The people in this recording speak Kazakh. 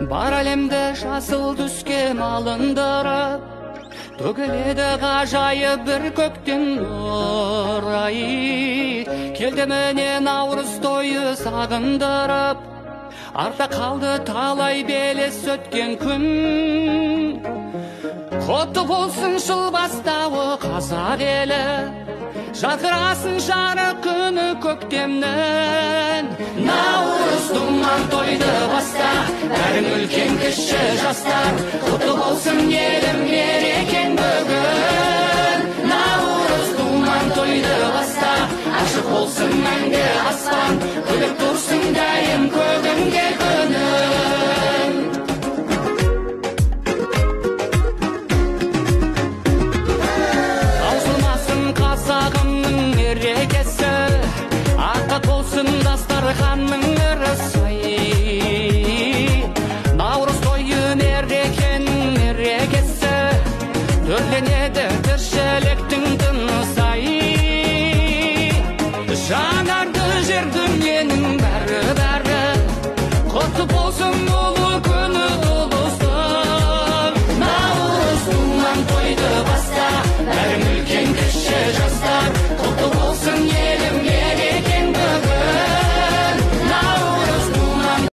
Бар әлемді жасыл түске малындырып, төгіледі ғажайып бір көктем нұр ай. Келді міне наурыз тойы сағындырып, артта қалды талай белес өткен күн. Құтты болсын жыл бастауы қазақ елі, жарқырасын жарық күні көктемнің. Наурыз думан тойды баста, бәрің үлкен кіші жастар, құтты болсын елім мерекен бүгін. Наурыз думан тойды баста, ашық болсын мәңгі аспан, күліп тұрсын дайым көгімге